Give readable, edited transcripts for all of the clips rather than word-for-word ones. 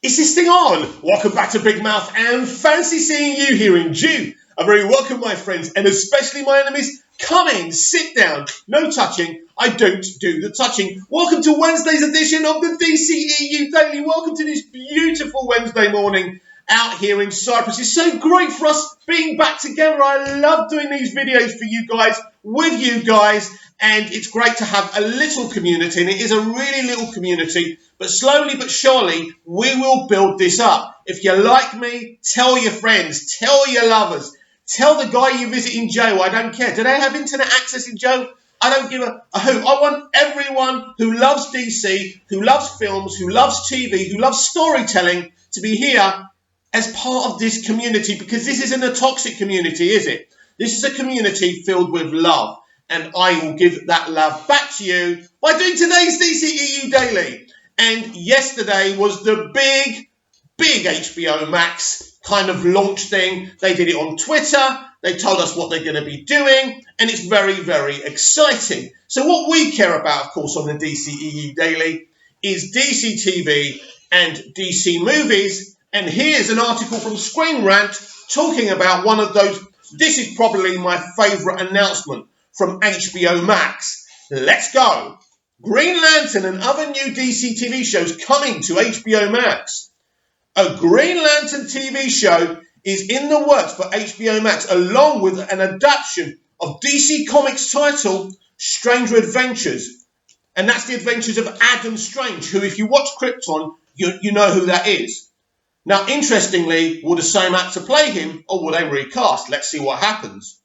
Is this thing on? Welcome back to Big Mouth and fancy seeing you here in June. A very welcome, my friends, and especially my enemies. Come in, sit down, no touching. I don't do the touching. Welcome to Wednesday's edition of the dceu Daily. Welcome to this beautiful Wednesday morning out here in Cyprus. It's so great for us being back together. I love doing these videos for you guys, with you guys, and it's great to have a little community, and it is a really little community, but slowly but surely we will build this up. If you like me, tell your friends, tell your lovers, tell the guy you visit in jail. I don't care. Do they have internet access in jail? I don't give a hoot. I want everyone who loves DC, who loves films, who loves TV, who loves storytelling to be here as part of this community, because this isn't a toxic community, is it? This is a community filled with love, and I will give that love back to you by doing today's dceu Daily. And yesterday was the big HBO Max kind of launch thing. They did it on Twitter. They told us what they're going to be doing, and it's very, very exciting. So what we care about, of course, on the dceu Daily is DC TV and DC movies. And here's an article from Screen Rant talking about one of those. This is probably my favourite announcement from HBO Max. Let's go. Green Lantern and other new DC TV shows coming to HBO Max. A Green Lantern TV show is in the works for HBO Max, along with an adaptation of DC Comics title Stranger Adventures. And that's the adventures of Adam Strange, who, if you watch Krypton, you know who that is. Now, interestingly, will the same actor play him, or will they recast? Let's see what happens.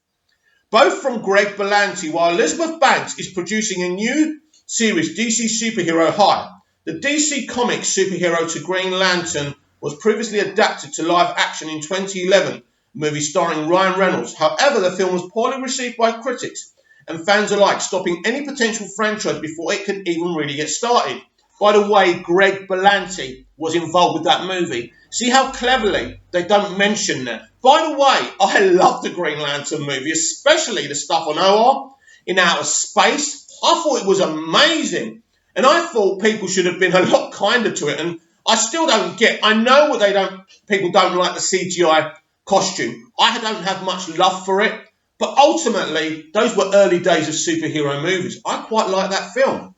Both from Greg Berlanti, while Elizabeth Banks is producing a new series, DC Superhero High. The DC Comics superhero to Green Lantern was previously adapted to live action in 2011, a movie starring Ryan Reynolds. However, the film was poorly received by critics and fans alike, stopping any potential franchise before it could even really get started. By the way, Greg Berlanti was involved with that movie. See how cleverly they don't mention that. By the way, I love the Green Lantern movie, especially the stuff on OR in outer space. I thought it was amazing. And I thought people should have been a lot kinder to it. And I still don't get, I know what people don't like the CGI costume. I don't have much love for it. But ultimately, those were early days of superhero movies. I quite like that film.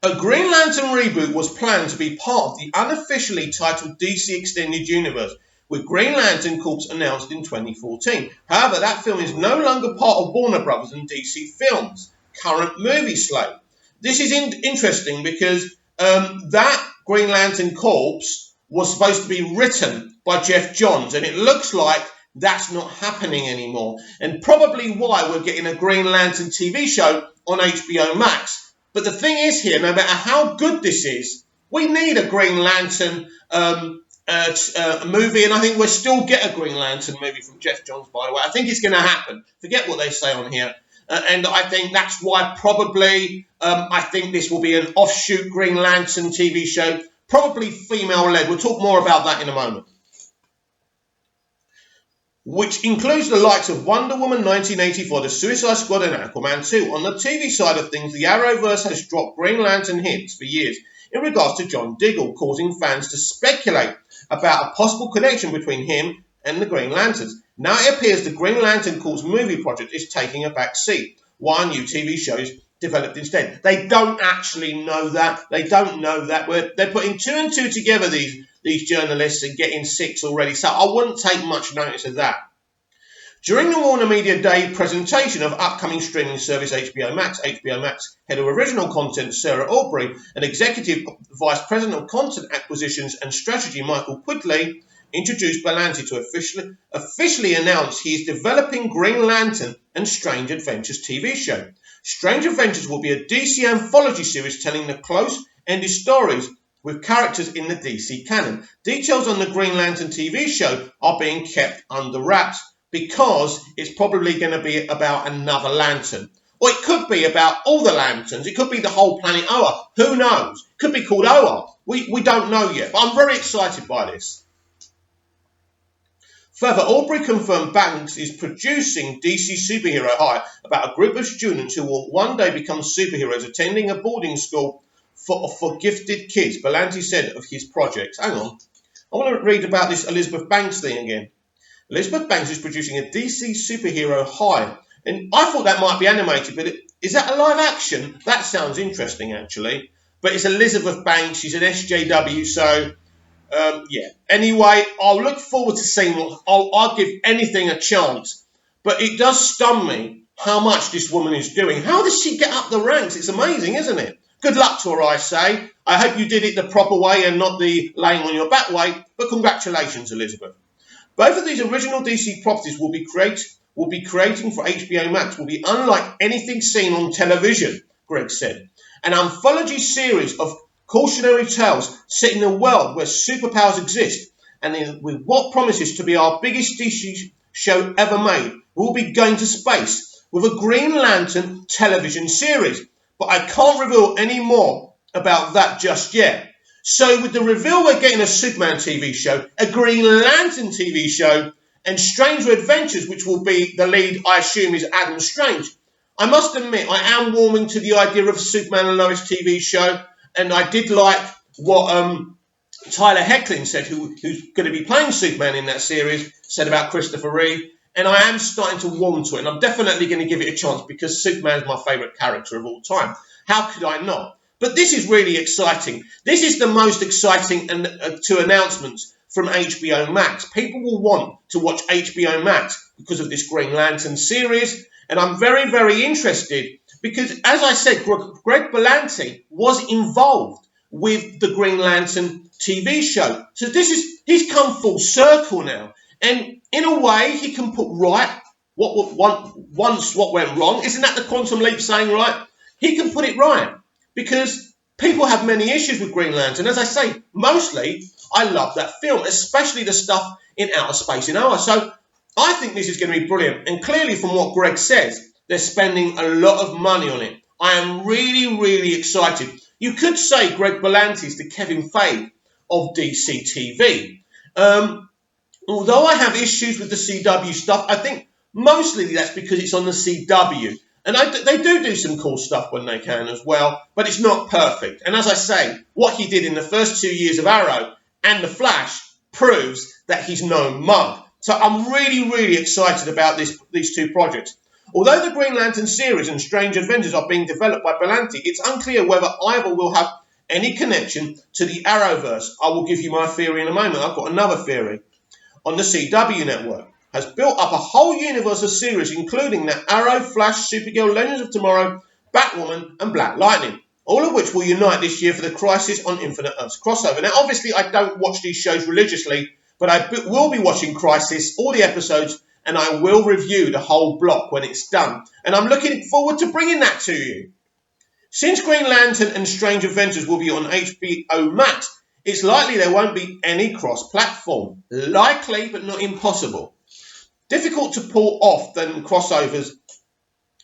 A Green Lantern reboot was planned to be part of the unofficially titled DC Extended Universe, with Green Lantern Corps announced in 2014. However, that film is no longer part of Warner Brothers and DC Films' current movie slate. This is interesting because that Green Lantern Corps was supposed to be written by Jeff Johns, and it looks like that's not happening anymore. And probably why we're getting a Green Lantern TV show on HBO Max. But the thing is here, no matter how good this is, we need a Green Lantern movie, and I think we'll still get a Green Lantern movie from Jeff Johns, by the way. I think it's going to happen. Forget what they say on here. And I think that's why probably I think this will be an offshoot Green Lantern TV show, probably female-led. We'll talk more about that in a moment. Which includes the likes of Wonder Woman 1984, The Suicide Squad, and Aquaman 2. On the TV side of things, the Arrowverse has dropped Green Lantern hints for years in regards to John Diggle, causing fans to speculate about a possible connection between him and the Green Lanterns. Now it appears the Green Lantern Corps movie project is taking a back seat, while new TV shows developed instead. They don't actually know that. They don't know that. They're putting two and two together, these journalists, and getting six already. So I wouldn't take much notice of that. During the Warner Media Day presentation of upcoming streaming service HBO Max head of original content Sarah Aubrey and Executive Vice President of Content Acquisitions and Strategy Michael Quigley introduced Berlanti to officially announce he is developing Green Lantern and Strange Adventures TV show. Strange Adventures will be a DC anthology series telling the close-ended stories with characters in the DC canon. Details on the Green Lantern TV show are being kept under wraps because it's probably going to be about another lantern. Or it could be about all the lanterns. It could be the whole planet Oa. Who knows? It could be called Oa. We don't know yet, but I'm very excited by this. Further, Aubrey confirmed Banks is producing DC Superhero High about a group of students who will one day become superheroes attending a boarding school for gifted kids, Berlanti said of his project. Hang on. I want to read about this Elizabeth Banks thing again. Elizabeth Banks is producing a DC superhero High. And I thought that might be animated, but is that a live action? That sounds interesting, actually. But it's Elizabeth Banks. She's an SJW, so yeah. Anyway, I'll look forward to seeing what. I'll give anything a chance. But it does stun me how much this woman is doing. How does she get up the ranks? It's amazing, isn't it? Good luck to her, I say. I hope you did it the proper way and not the laying on your back way. But congratulations, Elizabeth. Both of these original DC properties will be creating for HBO Max will be unlike anything seen on television, Greg said. An anthology series of cautionary tales set in a world where superpowers exist, and with what promises to be our biggest DC show ever made, we'll be going to space with a Green Lantern television series. But I can't reveal any more about that just yet. So with the reveal, we're getting a Superman TV show, a Green Lantern TV show, and Stranger Adventures, which will be the lead, I assume, is Adam Strange. I must admit, I am warming to the idea of a Superman and Lois TV show, and I did like what Tyler Hoechlin said, who's going to be playing Superman in that series, said about Christopher Reeve, and I am starting to warm to it, and I'm definitely going to give it a chance because Superman is my favourite character of all time. How could I not? But this is really exciting. This is the most exciting two announcements from HBO Max. People will want to watch HBO Max because of this Green Lantern series. And I'm very, very interested because, as I said, Greg Berlanti was involved with the Green Lantern TV show. So he's come full circle now. And in a way, he can put right what went wrong. Isn't that the Quantum Leap saying, right? He can put it right. Because people have many issues with Green Lantern. As I say, mostly I love that film, especially the stuff in Outer Space in Hour. So I think this is going to be brilliant. And clearly from what Greg says, they're spending a lot of money on it. I am really, really excited. You could say Greg Berlanti is the Kevin Feige of DC TV. Although I have issues with the CW stuff, I think mostly that's because it's on the CW. And they do some cool stuff when they can as well, but it's not perfect. And as I say, what he did in the first 2 years of Arrow and The Flash proves that he's no mug. So I'm really, really excited about these two projects. Although the Green Lantern series and Strange Adventures are being developed by Berlanti, it's unclear whether either will have any connection to the Arrowverse. I will give you my theory in a moment. I've got another theory. On the CW network has built up a whole universe of series, including the Arrow, Flash, Supergirl, Legends of Tomorrow, Batwoman, and Black Lightning, all of which will unite this year for the Crisis on Infinite Earths crossover. Now, obviously, I don't watch these shows religiously, but I will be watching Crisis, all the episodes, and I will review the whole block when it's done. And I'm looking forward to bringing that to you. Since Green Lantern and Strange Adventures will be on HBO Max, it's likely there won't be any cross-platform. Likely, but not impossible. Difficult to pull off than crossovers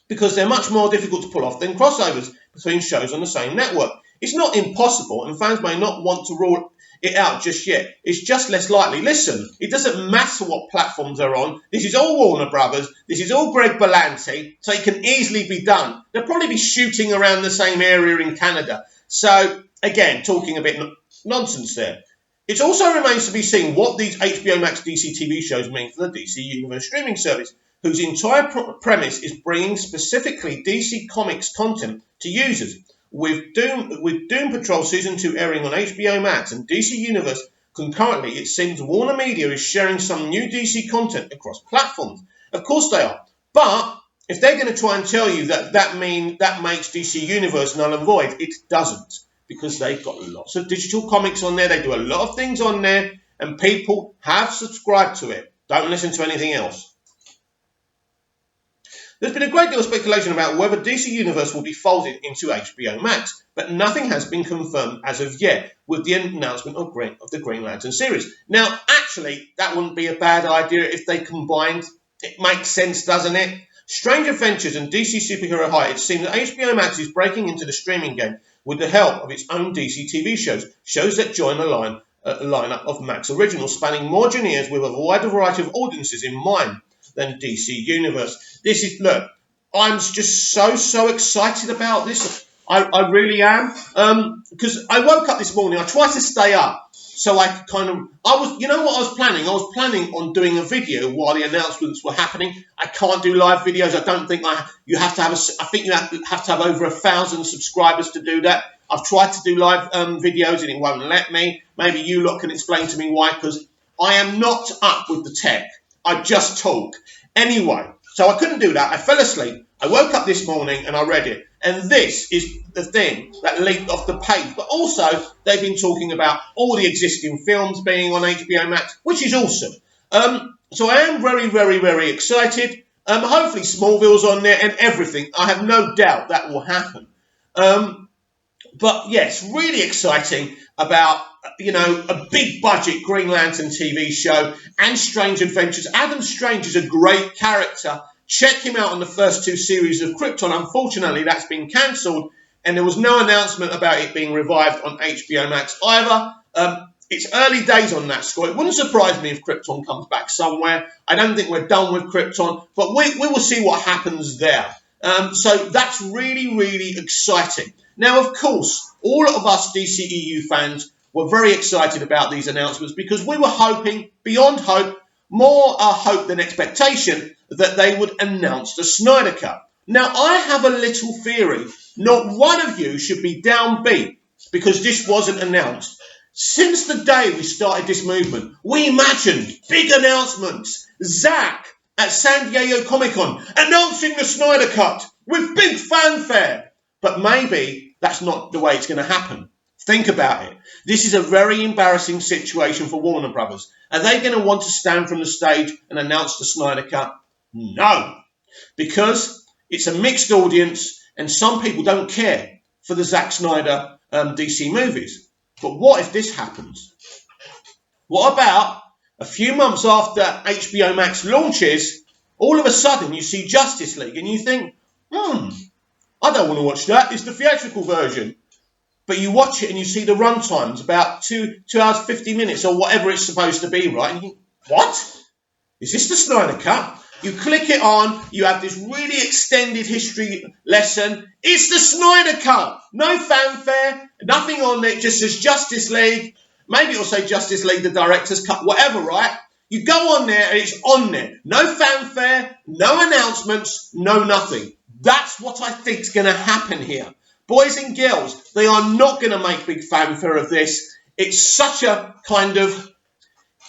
because they're much more difficult to pull off than crossovers between shows on the same network. It's not impossible, and fans may not want to rule it out just yet. It's just less likely. Listen, it doesn't matter what platforms they're on. This is all Warner Brothers. This is all Greg Berlanti, so it can easily be done. They'll probably be shooting around the same area in Canada. So, again, talking a bit nonsense there. It also remains to be seen what these HBO Max DC TV shows mean for the DC Universe streaming service, whose entire premise is bringing specifically DC Comics content to users. With Doom Patrol Season 2 airing on HBO Max and DC Universe concurrently, it seems Warner Media is sharing some new DC content across platforms. Of course they are. But if they're going to try and tell you that makes DC Universe null and void, it doesn't. Because they've got lots of digital comics on there. They do a lot of things on there. And people have subscribed to it. Don't listen to anything else. There's been a great deal of speculation about whether DC Universe will be folded into HBO Max. But nothing has been confirmed as of yet with the announcement of the Green Lantern series. Now, actually, that wouldn't be a bad idea if they combined. It makes sense, doesn't it? Strange Adventures and DC Superhero High. It seems that HBO Max is breaking into the streaming game with the help of its own DC TV shows that join a lineup of Max originals, spanning more genres with a wider variety of audiences in mind than DC Universe. Look, I'm just so excited about this. I really am. Because I woke up this morning, I tried to stay up. So I kind of, you know what I was planning? I was planning on doing a video while the announcements were happening. I can't do live videos. I don't think you have to have I think you have to have over 1,000 subscribers to do that. I've tried to do live videos and it won't let me. Maybe you lot can explain to me why, because I am not up with the tech. I just talk. Anyway, so I couldn't do that. I fell asleep. I woke up this morning and I read it. And this is the thing that leaped off the page. But also, they've been talking about all the existing films being on HBO Max, which is awesome. So I am very, very, very excited. Hopefully Smallville's on there and everything. I have no doubt that will happen. But yes, really exciting about, a big budget Green Lantern TV show and Strange Adventures. Adam Strange is a great character. Check him out on the first 2 series of Krypton. Unfortunately, that's been cancelled, and there was no announcement about it being revived on HBO Max either. It's early days on that score. It wouldn't surprise me if Krypton comes back somewhere. I don't think we're done with Krypton, but we will see what happens there. So that's really, really exciting. Now, of course, all of us DCEU fans were very excited about these announcements because we were hoping, beyond hope, more hope than expectation, that they would announce the Snyder Cut. Now, I have a little theory. Not one of you should be downbeat because this wasn't announced. Since the day we started this movement, we imagined big announcements. Zack at San Diego Comic-Con announcing the Snyder Cut with big fanfare. But maybe that's not the way it's going to happen. Think about it. This is a very embarrassing situation for Warner Brothers. Are they going to want to stand from the stage and announce the Snyder Cut? No. Because it's a mixed audience and some people don't care for the Zack Snyder DC movies. But what if this happens? What about a few months after HBO Max launches, all of a sudden you see Justice League and you think, I don't want to watch that. It's the theatrical version. But you watch it and you see the run times, about 2 hours, 50 minutes or whatever it's supposed to be, right? And you think, what? Is this the Snyder Cut? You click it on, you have this really extended history lesson. It's the Snyder Cut. No fanfare, nothing on it, just says Justice League. Maybe it'll say Justice League, the director's cut, whatever, right? You go on there and it's on there. No fanfare, no announcements, no nothing. That's what I think is going to happen here. Boys and girls, they are not going to make big fanfare of this. It's such a kind of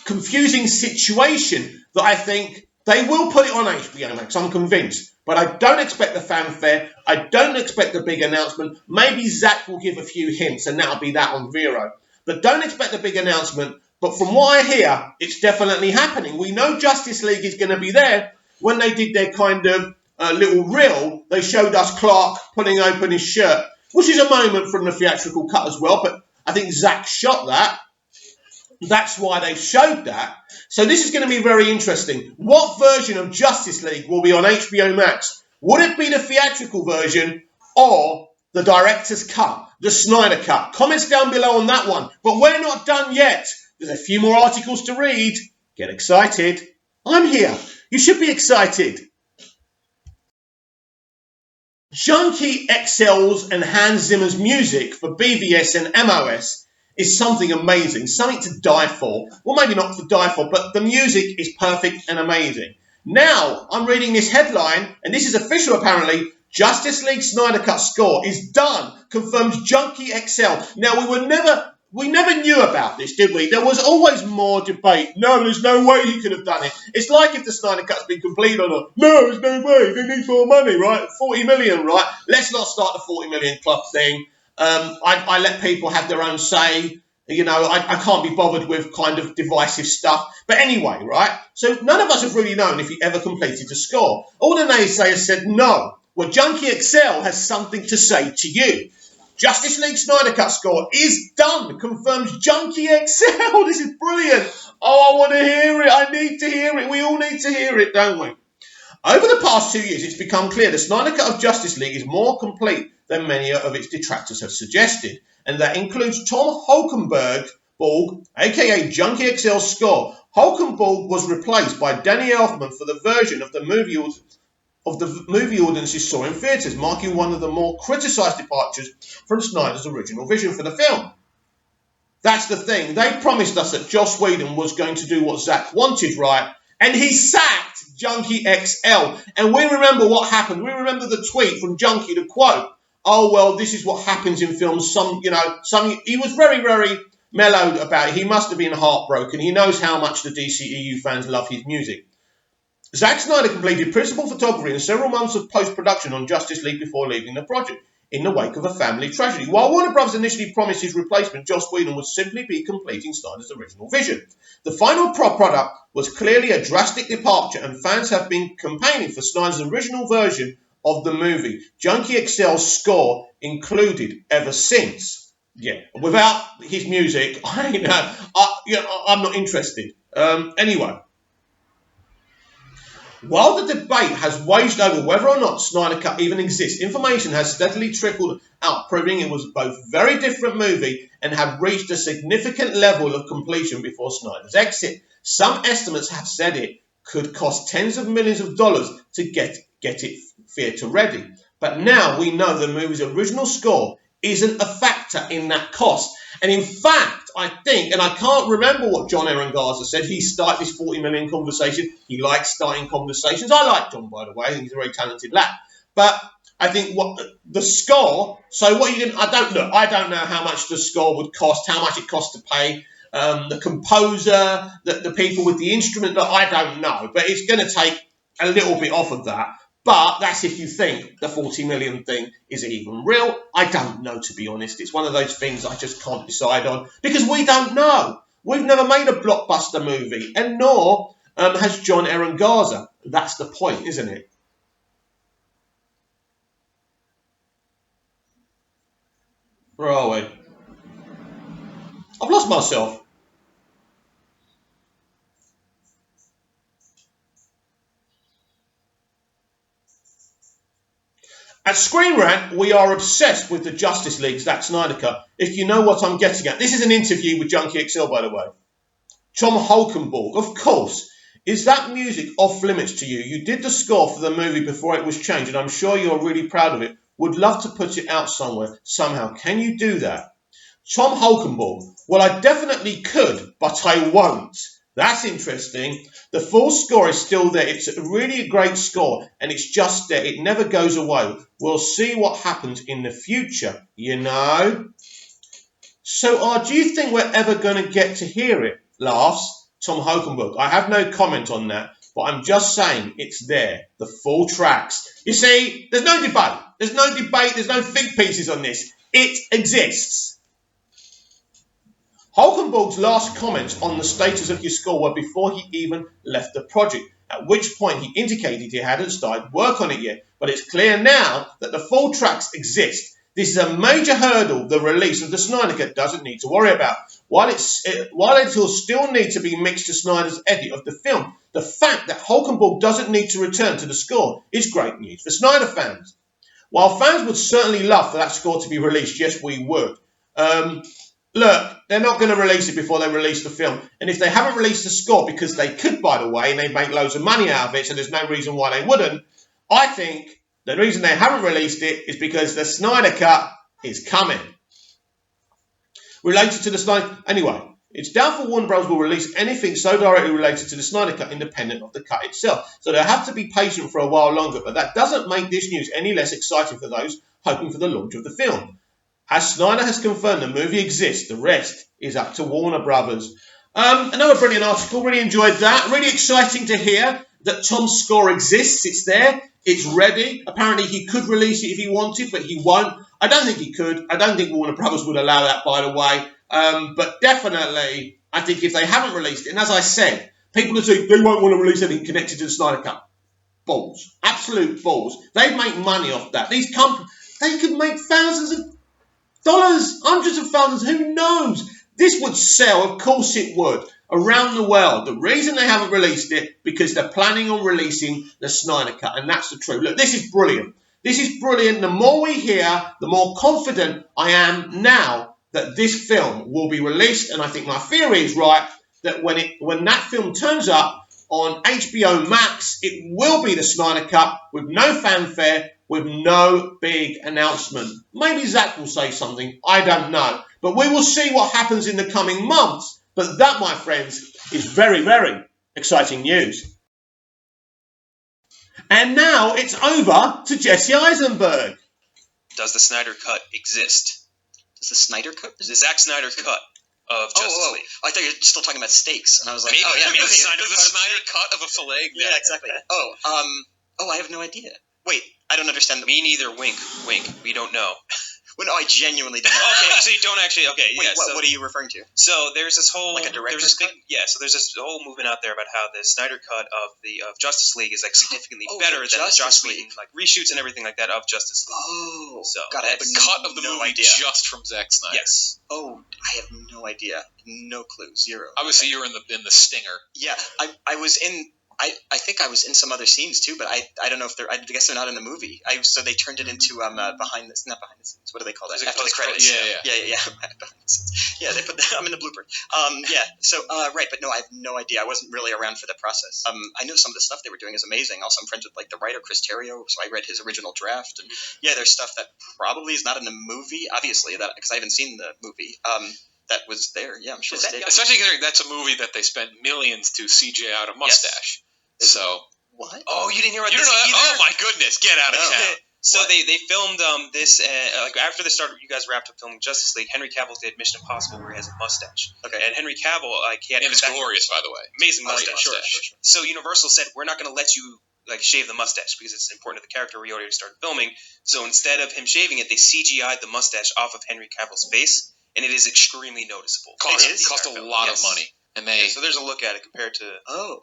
confusing situation that I think they will put it on HBO Max, I'm convinced. But I don't expect the fanfare. I don't expect the big announcement. Maybe Zack will give a few hints and that'll be that on Vero. But don't expect the big announcement. But from what I hear, it's definitely happening. We know Justice League is going to be there. When they did their kind of little reel, they showed us Clark pulling open his shirt, which is a moment from the theatrical cut as well. But I think Zack shot that. That's why they showed that. So this is going to be very interesting. What version of Justice League will be on HBO Max? Would it be the theatrical version or the director's cut, the Snyder Cut? Comments down below on that one. But we're not done yet. There's a few more articles to read. Get excited. I'm here. You should be excited. Junkie XL's and Hans Zimmer's music for BVS and MOS is something amazing, something to die for. Well, maybe not to die for, but the music is perfect and amazing. Now, I'm reading this headline, and this is official apparently. Justice League Snyder Cut score is done, confirms Junkie XL. Now, we never knew about this, did we? There was always more debate. No, there's no way he could have done it. It's like if the Snyder Cut's been completed or not. No, there's no way. They need more money, right? 40 million, right? Let's not start the 40 million club thing. I let people have their own say. I can't be bothered with kind of divisive stuff. But anyway, right? So none of us have really known if he ever completed the score. All the naysayers said no. Well, Junkie XL has something to say to you. Justice League Snyder Cut score is done, confirms Junkie XL. This is brilliant. Oh, I want to hear it. I need to hear it. We all need to hear it, don't we? Over the past 2 years, it's become clear the Snyder Cut of Justice League is more complete than many of its detractors have suggested. And that includes Tom Holkenborg, aka Junkie XL's score. Holkenborg was replaced by Danny Elfman for the version of the movie of the movie audiences saw in theatres, marking one of the more criticised departures from Snyder's original vision for the film. That's the thing. They promised us that Joss Whedon was going to do what Zack wanted, right? And he sacked Junkie XL. And we remember what happened. We remember the tweet from Junkie, the quote, "Oh, well, this is what happens in films." He was very, very mellowed about it. He must have been heartbroken. He knows how much the DCEU fans love his music. Zack Snyder completed principal photography and several months of post-production on Justice League before leaving the project, in the wake of a family tragedy. While Warner Bros. Initially promised his replacement, Joss Whedon, would simply be completing Snyder's original vision. The final product was clearly a drastic departure, and fans have been campaigning for Snyder's original version of the movie, Junkie XL's score included, ever since. Yeah, without his music, I'm not interested. Anyway. While the debate has waged over whether or not Snyder Cut even exists, information has steadily trickled out, proving it was both a very different movie and had reached a significant level of completion before Snyder's exit. Some estimates have said it could cost tens of millions of dollars to get it theatre ready. But now we know the movie's original score isn't a factor in that cost. And in fact, I think, and I can't remember what John Aaron Garza said, he started this 40 million conversation. He likes starting conversations. I like John, by the way. I think he's a very talented lad. But I think what the score, so what you can, I don't know how much the score would cost, how much it costs to pay the composer, the people with the instrument. Look, I don't know. But it's going to take a little bit off of that. But that's if you think the 40 million thing is even real. I don't know, to be honest. It's one of those things I just can't decide on because we don't know. We've never made a blockbuster movie, and nor has John Aaron Garza. That's the point, isn't it? Where are we? I've lost myself. At Screen Rant, we are obsessed with the Justice League Zack Snyder Cut, if you know what I'm getting at. This is an interview with Junkie XL, by the way. Tom Holkenborg, of course. Is that music off limits to you? You did the score for the movie before it was changed, and I'm sure you're really proud of it. Would love to put it out somewhere, somehow. Can you do that? Tom Holkenborg, well, I definitely could, but I won't. That's interesting. The full score is still there. It's really a great score, and it's just there. It never goes away. We'll see what happens in the future, you know? So, do you think we're ever going to get to hear it? Laughs. Tom Holkenborg. I have no comment on that, but I'm just saying it's there. The full tracks. You see, there's no debate. There's no debate. There's no think pieces on this. It exists. Holkenborg's last comments on the status of his score were before he even left the project, at which point he indicated he hadn't started work on it yet. But it's clear now that the full tracks exist. This is a major hurdle the release of the Snyder Cut doesn't need to worry about. While it will still need to be mixed to Snyder's edit of the film, the fact that Holkenborg doesn't need to return to the score is great news for Snyder fans. While fans would certainly love for that score to be released, yes, we would. Look, they're not going to release it before they release the film. And if they haven't released the score, because they could, by the way, and they make loads of money out of it, so there's no reason why they wouldn't, I think the reason they haven't released it is because the Snyder Cut is coming. Related to the Snyder... Anyway, it's doubtful Warner Bros. Will release anything so directly related to the Snyder Cut independent of the cut itself. So they'll have to be patient for a while longer, but that doesn't make this news any less exciting for those hoping for the launch of the film. As Snyder has confirmed, the movie exists. The rest is up to Warner Brothers. Another brilliant article. Really enjoyed that. Really exciting to hear that Tom's score exists. It's there. It's ready. Apparently, he could release it if he wanted, but he won't. I don't think he could. I don't think Warner Brothers would allow that, by the way. But definitely, I think if they haven't released it, and as I said, people are saying they won't want to release anything connected to the Snyder Cut. Balls. Absolute balls. They make money off that. These companies, they could make thousands of dollars, hundreds of thousands, who knows? This would sell, of course it would, around the world. The reason they haven't released it, because they're planning on releasing the Snyder Cut, and that's the truth. Look, this is brilliant. This is brilliant. The more we hear, the more confident I am now that this film will be released, and I think my theory is right, that when that film turns up on HBO Max. It will be the Snyder Cut with no fanfare, with no big announcement. Maybe Zack will say something, I don't know. But we will see what happens in the coming months. But that, my friends, is very, very exciting news. And now it's over to Jesse Eisenberg. Does the Snyder Cut exist? Does the Snyder Cut? The Zack Snyder Cut of Justice League. I thought you were still talking about steaks, and I was like, Maybe, oh yeah, the Snyder Cut of a filet. Yeah, exactly. I have no idea. Wait, I don't understand. Me neither. Wink, wink. We don't know. Well, no, I genuinely don't. Okay, so you don't actually. Okay, Wait, yeah. what are you referring to? So there's this whole like a director's cut? So there's this whole movement out there about how the Snyder Cut of Justice League is like significantly better than the Justice League, like reshoots and everything like that of Justice League. Oh, so God, I have the cut of the movie idea. just from Zack Snyder. Yes. Oh, I have no idea. No clue. Zero. Obviously, you're in the stinger. Yeah, I was in. I think I was in some other scenes too, but I don't know if they're. I guess they're not in the movie. So they turned it into not behind the scenes. What do they call that? After the credits. Yeah. Behind the scenes. Yeah, they put. I'm in the blooper. Yeah. So right, but no, I have no idea. I wasn't really around for the process. I know some of the stuff they were doing is amazing. Also, I'm friends with like the writer Chris Terrio, so I read his original draft. And yeah, there's stuff that probably is not in the movie. Obviously, that because I haven't seen the movie. That was there. Yeah, I'm sure. Especially considering that's a movie that they spent millions to CGI out a mustache. Yes. So. What? Oh, you didn't hear about You this don't know either? Oh my goodness! Get out of town. So they filmed this like after the start. You guys wrapped up filming Justice League. Henry Cavill did Mission Impossible where he has a mustache. Okay. And Henry Cavill he had And it's glorious, by the way. amazing Great mustache. mustache. So Universal said we're not going to let you like shave the mustache because it's important to the character. We already started filming. So instead of him shaving it, they CGI'd the mustache off of Henry Cavill's face, and it is extremely noticeable. Cost a lot of money, and they. So there's a look at it compared to. Oh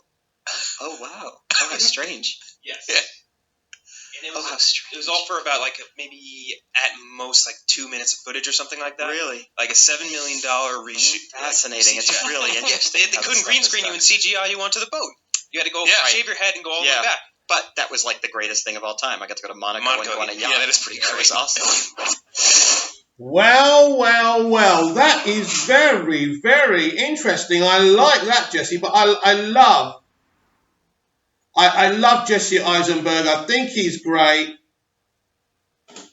wow! Oh, how strange. Yes. Yeah. And How strange. it was all for about like maybe at most like 2 minutes of footage or something like that. Really? Like a $7 million reshoot. Fascinating. It's CGI. really interesting. They couldn't green screen you and CGI you onto the boat. You had to go shave your head and go all the way back. But that was like the greatest thing of all time. I got to go to Monaco and go on a yacht. Yeah, that is pretty great. That was awesome. Well, that is very, very interesting. I like that, Jesse, but I love Jesse Eisenberg. I think he's great.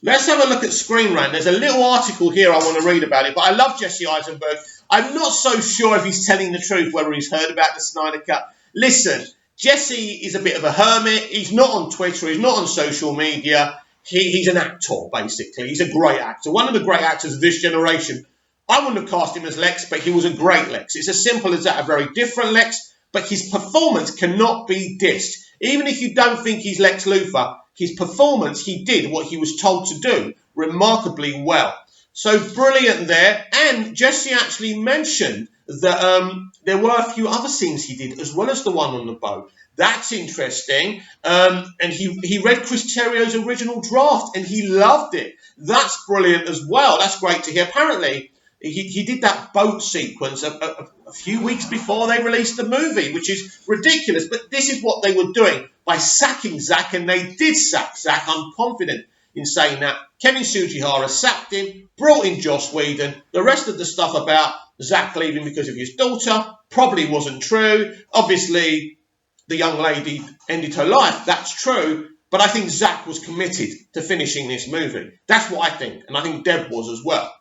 Let's have a look at Screen Rant. There's a little article here I want to read about it, but I love Jesse Eisenberg. I'm not so sure if he's telling the truth, whether he's heard about the Snyder Cut. Listen, Jesse is a bit of a hermit. He's not on Twitter. He's not on social media. He's an actor, basically. He's a great actor. One of the great actors of this generation. I wouldn't have cast him as Lex, but he was a great Lex. It's as simple as that, a very different Lex, but his performance cannot be dissed. Even if you don't think he's Lex Luthor, his performance, he did what he was told to do remarkably well. So brilliant there. And Jesse actually mentioned that there were a few other scenes he did, as well as the one on the boat. That's interesting. And he read Chris Terrio's original draft, and he loved it. That's brilliant as well. That's great to hear. Apparently, he did that boat sequence a few weeks before they released the movie, which is ridiculous. But this is what they were doing by sacking Zack, and they did sack Zack. I'm confident in saying that. Kevin Sugihara sacked him, brought in Joss Whedon. The rest of the stuff about Zack leaving because of his daughter probably wasn't true. Obviously, the young lady ended her life. That's true. But I think Zack was committed to finishing this movie. That's what I think. And I think Deb was as well.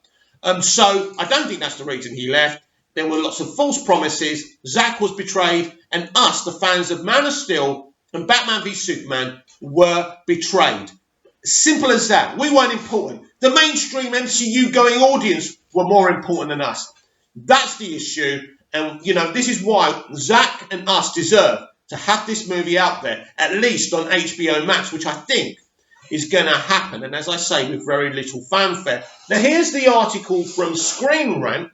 So I don't think that's the reason he left. There were lots of false promises. Zack was betrayed. And us, the fans of Man of Steel and Batman v Superman, were betrayed. Simple as that. We weren't important. The mainstream MCU going audience were more important than us. That's the issue. And, this is why Zack and us deserve to have this movie out there, at least on HBO Max, which I think is going to happen. And as I say, with very little fanfare. Now, here's the article from Screen Rant.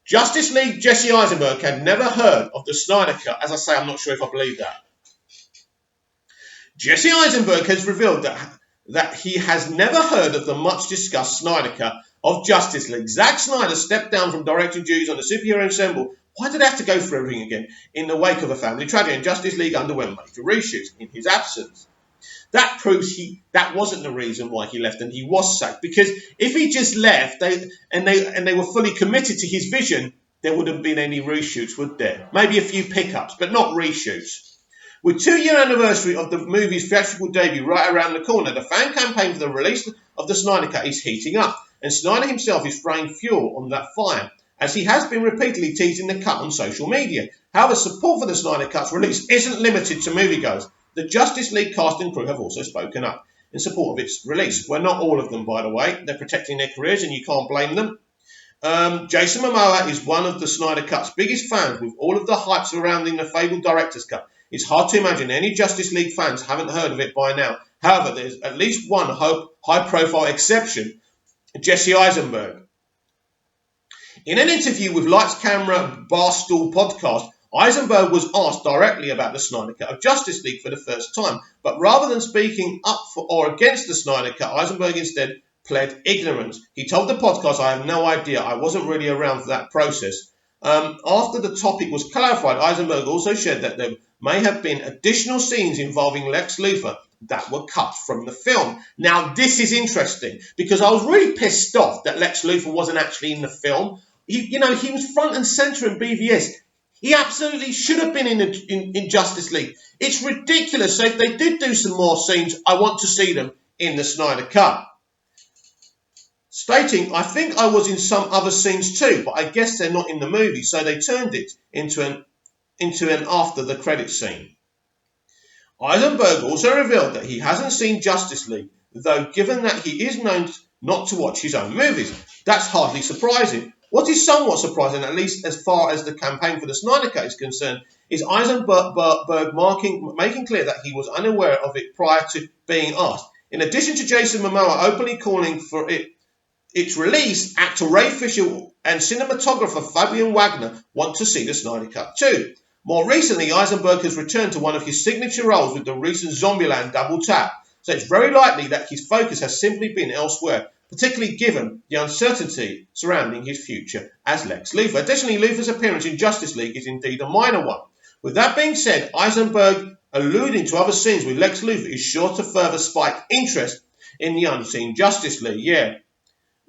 Justice League Jesse Eisenberg had never heard of the Snyder Cut. As I say, I'm not sure if I believe that. Jesse Eisenberg has revealed that he has never heard of the much-discussed Snyder Cut of Justice League. Zack Snyder stepped down from directing duties on the superhero ensemble. Why did they have to go through everything again? In the wake of a family tragedy, and Justice League underwent major reshoots in his absence. That proves that wasn't the reason why he left and he was sacked. Because if he just left and they were fully committed to his vision, there wouldn't have been any reshoots, would there? Maybe a few pickups, but not reshoots. With 2-year anniversary of the movie's theatrical debut right around the corner, the fan campaign for the release of the Snyder Cut is heating up, and Snyder himself is throwing fuel on that fire, as he has been repeatedly teasing the cut on social media. However, support for the Snyder Cut's release isn't limited to moviegoers. The Justice League cast and crew have also spoken up in support of its release. Well, not all of them, by the way. They're protecting their careers, and you can't blame them. Jason Momoa is one of the Snyder Cut's biggest fans, with all of the hype surrounding the fabled director's cut. It's hard to imagine any Justice League fans haven't heard of it by now. However, there's at least one high-profile exception, Jesse Eisenberg. In an interview with Lights Camera Barstool podcast, Eisenberg was asked directly about the Snyder Cut of Justice League for the first time, but rather than speaking up for or against the Snyder Cut, Eisenberg instead pled ignorance. He told the podcast, "I have no idea. I wasn't really around for that process." After the topic was clarified, Eisenberg also shared that there may have been additional scenes involving Lex Luthor that were cut from the film. Now, this is interesting because I was really pissed off that Lex Luthor wasn't actually in the film. He was front and center in BVS. He absolutely should have been in Justice League. It's ridiculous. So if they did do some more scenes, I want to see them in the Snyder Cut. Stating, "I think I was in some other scenes too, but I guess they're not in the movie, so they turned it into an after the credits scene." Eisenberg also revealed that he hasn't seen Justice League, though given that he is known not to watch his own movies, that's hardly surprising. What is somewhat surprising, at least as far as the campaign for the Snyder Cut is concerned, is Eisenberg making clear that he was unaware of it prior to being asked. In addition to Jason Momoa openly calling for its release, actor Ray Fisher and cinematographer Fabian Wagner want to see the Snyder Cut too. More recently, Eisenberg has returned to one of his signature roles with the recent Zombieland double tap, so it's very likely that his focus has simply been elsewhere, particularly given the uncertainty surrounding his future as Lex Luthor. Additionally, Luthor's appearance in Justice League is indeed a minor one. With that being said, Eisenberg alluding to other scenes with Lex Luthor is sure to further spike interest in the unseen Justice League. Yeah,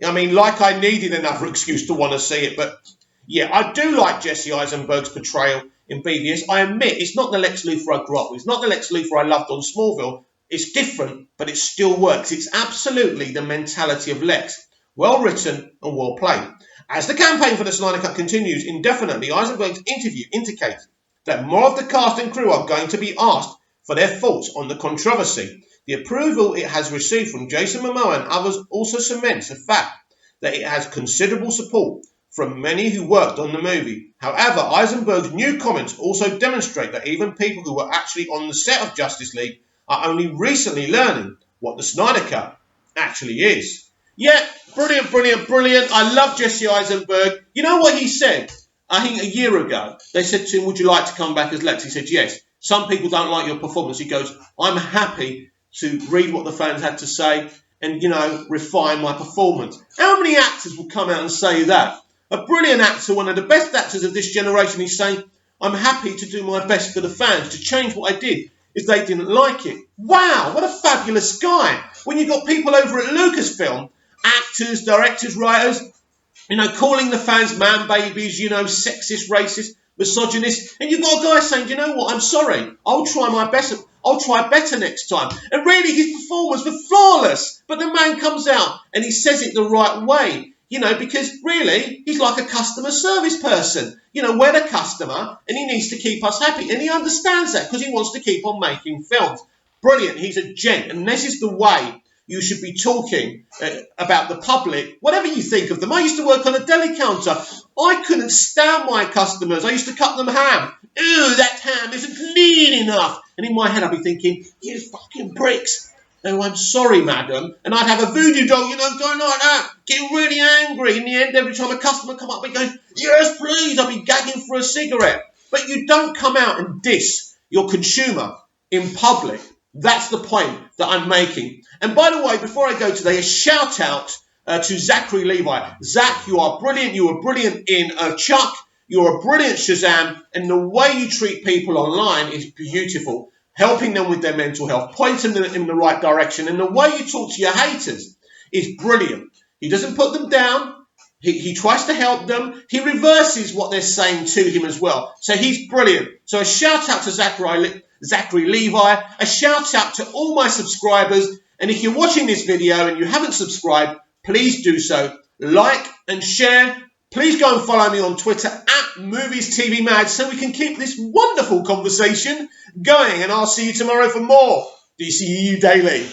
I mean, like I needed another excuse to want to see it, but yeah, I do like Jesse Eisenberg's portrayal in BVS. I admit it's not the Lex Luthor I grew up with. It's not the Lex Luthor I loved on Smallville. It's different, but it still works. It's absolutely the mentality of Lex. Well written and well played. As the campaign for the Snyder Cut continues indefinitely, Eisenberg's interview indicates that more of the cast and crew are going to be asked for their thoughts on the controversy. The approval it has received from Jason Momoa and others also cements the fact that it has considerable support from many who worked on the movie. However, Eisenberg's new comments also demonstrate that even people who were actually on the set of Justice League are only recently learning what the Snyder Cut actually is. Yeah, brilliant, brilliant, brilliant. I love Jesse Eisenberg. You know what he said? I think a year ago, they said to him, "Would you like to come back as Lex?" He said, "Yes." Some people don't like your performance. He goes, "I'm happy to read what the fans had to say and, refine my performance." How many actors will come out and say that? A brilliant actor, one of the best actors of this generation, is saying, "I'm happy to do my best for the fans, to change what I did if they didn't like it." Wow, what a fabulous guy. When you've got people over at Lucasfilm, actors, directors, writers, calling the fans man babies, sexist, racist, misogynist, and you've got a guy saying, "You know what, I'm sorry, I'll try my best, I'll try better next time." And really, his performance was flawless, but the man comes out and he says it the right way, because really, he's like a customer service person. We're the customer, and he needs to keep us happy, and he understands that because he wants to keep on making films. Brilliant, he's a gent, and this is the way you should be talking about the public, whatever you think of them. I used to work on a deli counter. I couldn't stand my customers. I used to cut them ham. "Ew, that ham isn't clean enough." And in my head, I'd be thinking, "You fucking pricks. Oh, I'm sorry, madam." And I'd have a voodoo doll, going like that, getting really angry. In the end, every time a customer come up and goes, "Yes, please," I'd be gagging for a cigarette. But you don't come out and diss your consumer in public. That's the point that I'm making. And by the way, before I go today, a shout out to Zachary Levi. Zach, you are brilliant. You were brilliant in Chuck. You're a brilliant Shazam. And the way you treat people online is beautiful. Helping them with their mental health, pointing them in the right direction. And the way you talk to your haters is brilliant. He doesn't put them down. He tries to help them. He reverses what they're saying to him as well. So he's brilliant. So a shout out to Zachary Zachary Levi. A shout out to all my subscribers. And if you're watching this video and you haven't subscribed, please do so. Like and share. Please go and follow me on Twitter at MoviesTVMad so we can keep this wonderful conversation going. And I'll see you tomorrow for more DCEU Daily.